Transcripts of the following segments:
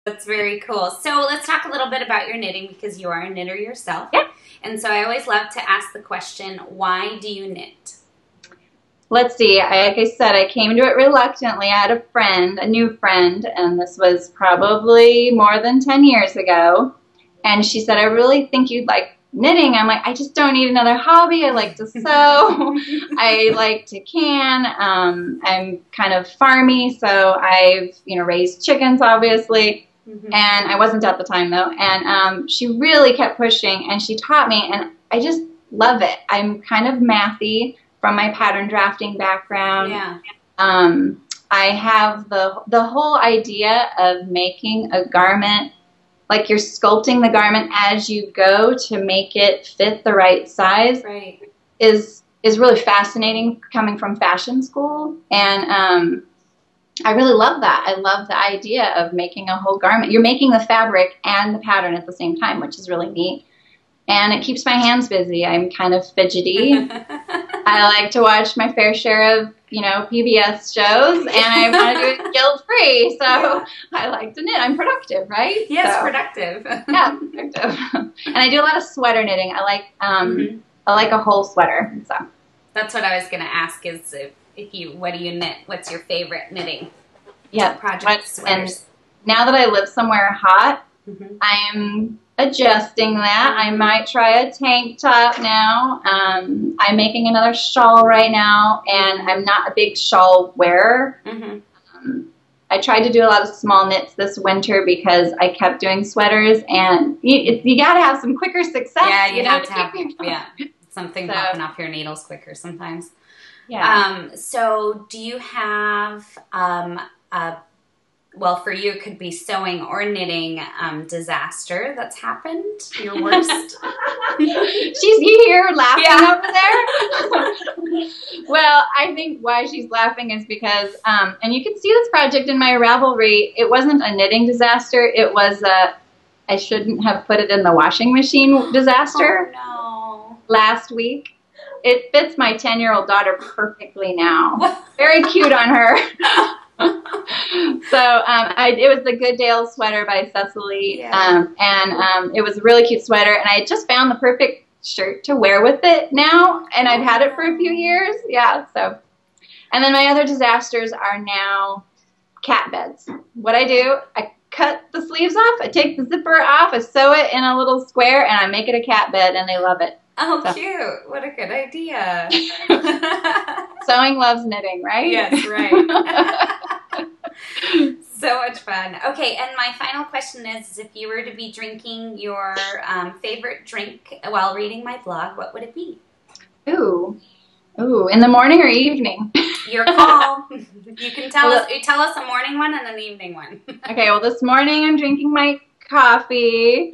That's very cool. So let's talk a little bit about your knitting because you are a knitter yourself. Yeah. And so I always love to ask the question, why do you knit? Let's see. Like I said, I came to it reluctantly. I had a friend, a new friend, and this was probably more than 10 years ago. And she said, I really think you'd like knitting. I'm like, I just don't need another hobby. I like to sew. I like to can. I'm kind of farmy, so I've raised chickens, obviously. And I wasn't at the time though. And she really kept pushing, and she taught me, and I just love it. I'm kind of mathy from my pattern drafting background. Yeah. I have the whole idea of making a garment, like you're sculpting the garment as you go to make it fit the right size. Right. Is really fascinating coming from fashion school. And I really love that. I love the idea of making a whole garment. You're making the fabric and the pattern at the same time, which is really neat. And it keeps my hands busy. I'm kind of fidgety. I like to watch my fair share of, PBS shows, and I want to do it guilt-free, so I like to knit. I'm productive, right? Yes, so, productive. Yeah, productive. And I do a lot of sweater knitting. I like a whole sweater. So that's what I was going to ask is what do you knit? What's your favorite knitting project? Sweaters. And now that I live somewhere hot, I'm adjusting that. I might try a tank top now. I'm making another shawl right now, and I'm not a big shawl wearer. I tried to do a lot of small knits this winter because I kept doing sweaters, and you got to have some quicker success. Yeah, you have to have something popping off your needles quicker sometimes. Yeah. So do you have well, for you, it could be sewing or knitting disaster that's happened? Your worst? You hear her laughing over there? Well, I think why she's laughing is because, and you can see this project in my Ravelry, it wasn't a knitting disaster. It was I shouldn't have put it in the washing machine disaster. Oh, no. Last week. It fits my 10-year-old daughter perfectly now. Very cute on her. So it was the Good Dale sweater by Cecily, and it was a really cute sweater, and I just found the perfect shirt to wear with it now, and I've had it for a few years. Yeah, so. And then my other disasters are now cat beds. What I do, I cut the sleeves off, I take the zipper off, I sew it in a little square, and I make it a cat bed, and they love it. Oh, so. Cute. What a good idea. Sewing loves knitting, right? Yes, right. So much fun. Okay, and my final question is if you were to be drinking your favorite drink while reading my blog, what would it be? Ooh, in the morning or evening? Your call. You can tell us a morning one and an evening one. Okay, well, this morning I'm drinking my coffee,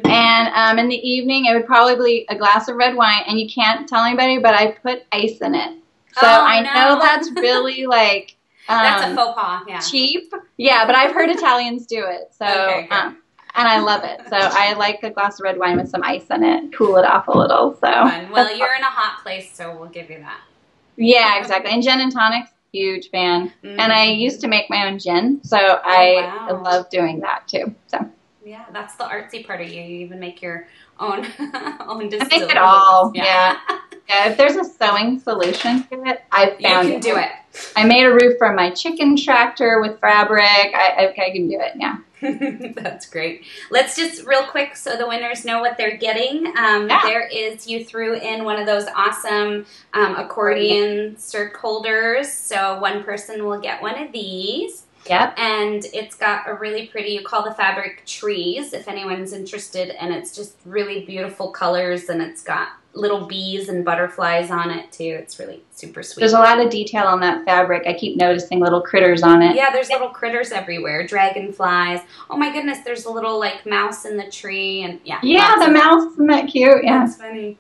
and in the evening it would probably be a glass of red wine, and you can't tell anybody, but I put ice in it. So I know that's really like that's a faux pas, cheap. Yeah, but I've heard Italians do it, so and I love it. So I like a glass of red wine with some ice in it, cool it off a little. So fun. Well, you're in a hot place, so we'll give you that. Yeah, exactly. And gin and tonics, huge fan. And I used to make my own gin, so I love doing that too. So. Yeah, that's the artsy part of you. You even make your own distillery. I make it all. Yeah. If there's a sewing solution to it, I've found you can do it. I made a roof for my chicken tractor with fabric. I can do it. Yeah. That's great. Let's just real quick so the winners know what they're getting. You threw in one of those awesome accordion circ holders. So one person will get one of these. Yep. And it's got a really pretty, you call the fabric trees if anyone's interested, and it's just really beautiful colors, and it's got little bees and butterflies on it too. It's really super sweet. There's a lot of detail on that fabric. I keep noticing little critters on it. Yeah, there's little critters everywhere. Dragonflies. Oh my goodness, there's a little like mouse in the tree, and Yeah, the mouse, isn't that cute? Yeah. That's funny.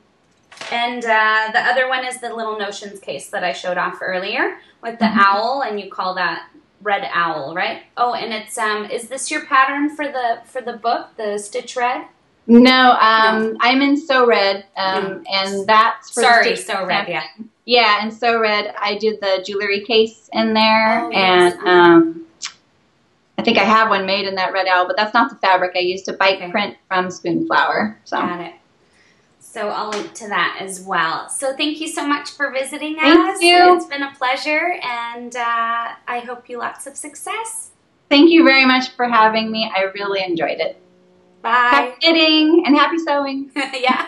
And the other one is the little notions case that I showed off earlier with the owl, and you call that Red Owl, right? Oh, and it's is this your pattern for the book, the Stitch Red? No, I'm in So Red, and that's for So Red, yeah. Yeah, and So Red, I did the jewelry case in there, and I think think I have one made in that red owl, but that's not the fabric. I used a bike Okay. print from Spoonflower. So. Got it. So I'll link to that as well. So thank you so much for visiting us. Thank you. It's been a pleasure, and I hope you lots of success. Thank you very much for having me. I really enjoyed it. Bye. Happy knitting and happy sewing. Yeah.